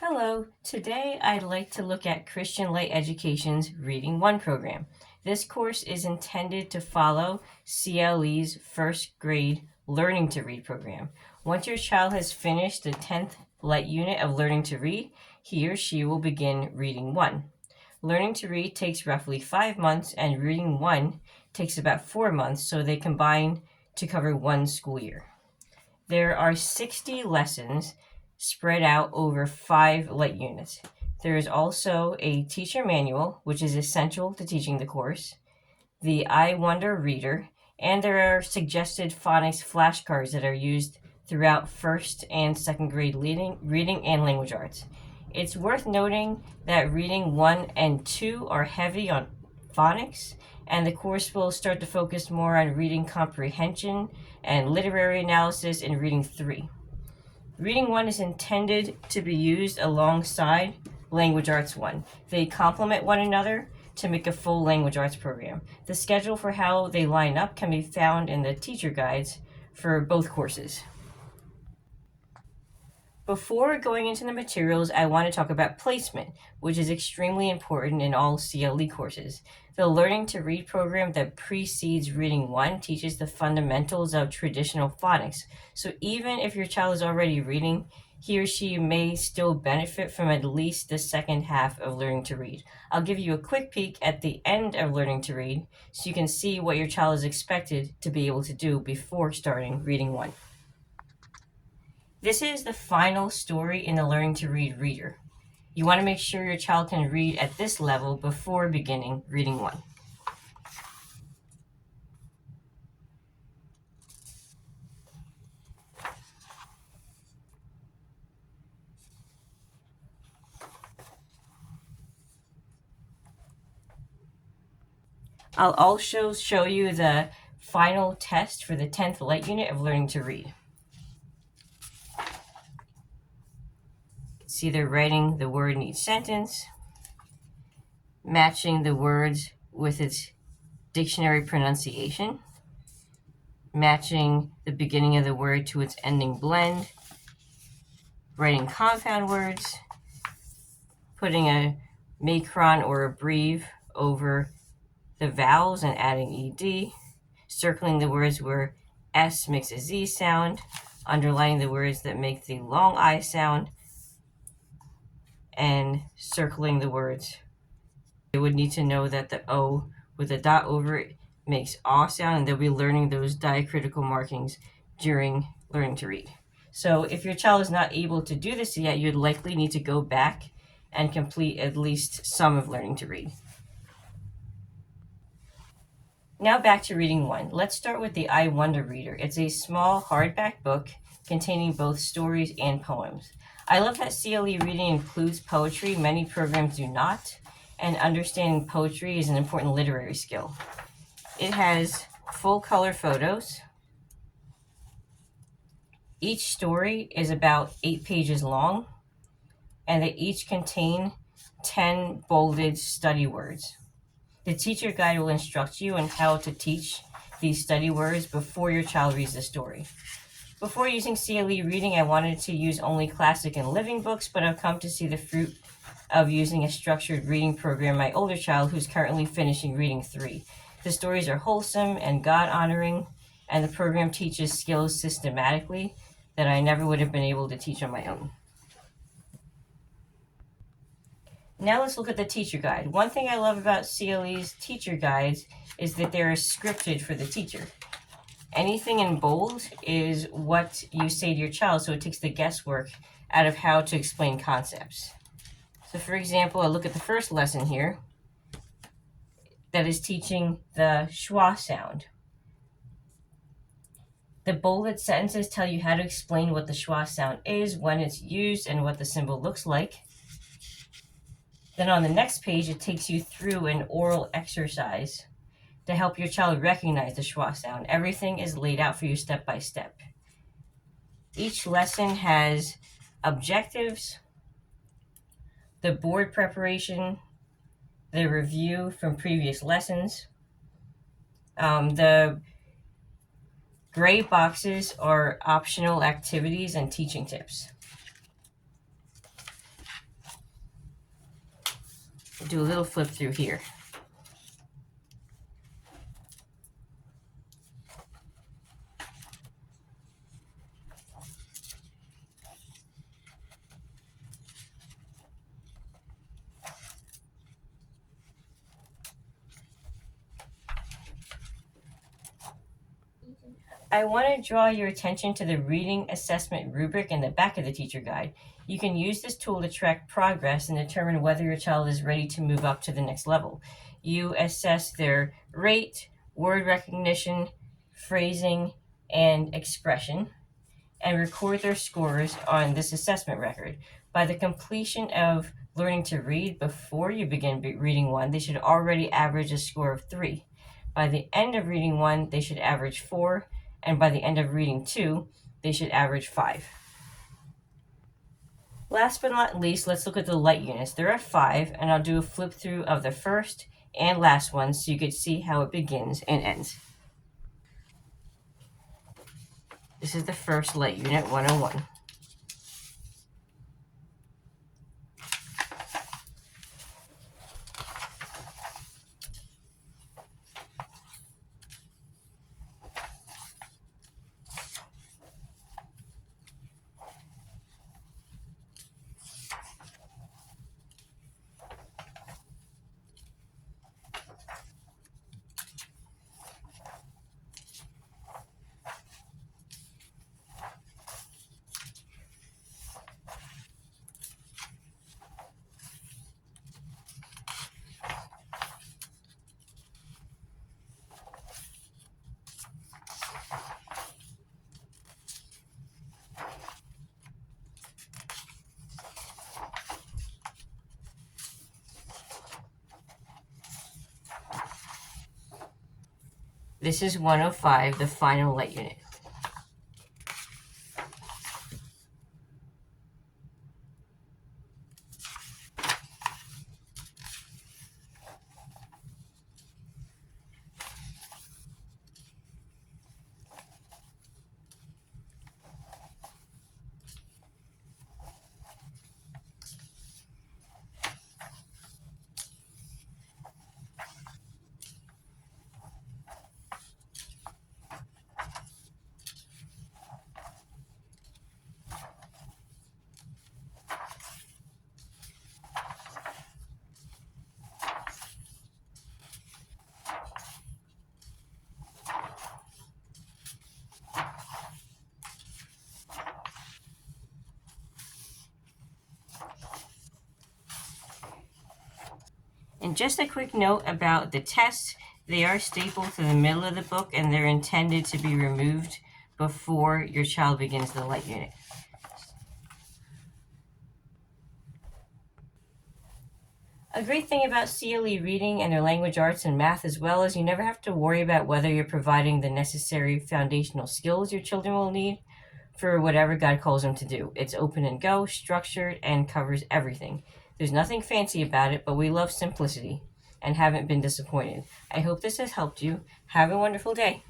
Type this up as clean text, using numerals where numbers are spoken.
Hello, today I'd like to look at Christian Light Education's Reading 1 program. This course is intended to follow CLE's first grade Learning to Read program. Once your child has finished the 10th Light Unit of Learning to Read, he or she will begin Reading 1. Learning to read takes roughly 5 months and Reading 1 takes about 4 months, so they combine to cover one school year. There are 60 lessons spread out over 5 light units. There is also a teacher manual, which is essential to teaching the course, the I Wonder reader, and there are suggested phonics flashcards that are used throughout first and second grade reading and language arts. It's worth noting that reading 1 and 2 are heavy on phonics, and the course will start to focus more on reading comprehension and literary analysis in reading 3. Reading 1 is intended to be used alongside Language Arts 1. They complement one another to make a full language arts program. The schedule for how they line up can be found in the teacher guides for both courses. Before going into the materials, I want to talk about placement, which is extremely important in all CLE courses. The Learning to Read program that precedes Reading 1 teaches the fundamentals of traditional phonics. So even if your child is already reading, he or she may still benefit from at least the second half of Learning to Read. I'll give you a quick peek at the end of Learning to Read so you can see what your child is expected to be able to do before starting Reading 1. This is the final story in the Learning to Read reader. You want to make sure your child can read at this level before beginning Reading 1. I'll also show you the final test for the 10th Light Unit of Learning to Read. See, they're writing the word in each sentence, matching the words with its dictionary pronunciation, matching the beginning of the word to its ending blend, writing compound words, putting a macron or a breve over the vowels and adding ed, circling the words where S makes a Z sound, underlining the words that make the long I sound, and circling the words. They would need to know that the O with a dot over it makes aw sound, and they'll be learning those diacritical markings during Learning to Read. So if your child is not able to do this yet, you'd likely need to go back and complete at least some of Learning to Read. Now back to Reading 1. Let's start with the I Wonder reader. It's a small hardback book containing both stories and poems. I love that CLE reading includes poetry. Many programs do not, and understanding poetry is an important literary skill. It has full color photos. Each story is about 8 pages long, and they each contain 10 bolded study words. The teacher guide will instruct you on how to teach these study words before your child reads the story. Before using CLE reading, I wanted to use only classic and living books, but I've come to see the fruit of using a structured reading program my older child, who's currently finishing Reading 3. The stories are wholesome and God-honoring, and the program teaches skills systematically that I never would have been able to teach on my own. Now let's look at the teacher guide. One thing I love about CLE's teacher guides is that they're scripted for the teacher. Anything in bold is what you say to your child, so it takes the guesswork out of how to explain concepts. So for example, I look at the first lesson here that is teaching the schwa sound. The bolded sentences tell you how to explain what the schwa sound is, when it's used, and what the symbol looks like. Then on the next page, it takes you through an oral exercise to help your child recognize the schwa sound. Everything is laid out for you step by step. Each lesson has objectives, the board preparation, the review from previous lessons. The gray boxes are optional activities and teaching tips. do a little flip through here. I want to draw your attention to the reading assessment rubric in the back of the teacher guide. You can use this tool to track progress and determine whether your child is ready to move up to the next level. You assess their rate, word recognition, phrasing, and expression, and record their scores on this assessment record. By the completion of learning to read before you begin reading 1, they should already average a score of 3. By the end of reading 1, they should average 4. And by the end of reading 2, they should average 5. Last but not least, let's look at the light units. There are 5, and I'll do a flip through of the first and last one so you can see how it begins and ends. This is the first light unit, 101. This is 105, the final light unit. And just a quick note about the tests. They are stapled to the middle of the book and they're intended to be removed before your child begins the light unit. A great thing about CLE reading and their language arts and math as well is you never have to worry about whether you're providing the necessary foundational skills your children will need for whatever God calls them to do. It's open and go, structured, and covers everything. There's nothing fancy about it, but we love simplicity and haven't been disappointed. I hope this has helped you. Have a wonderful day.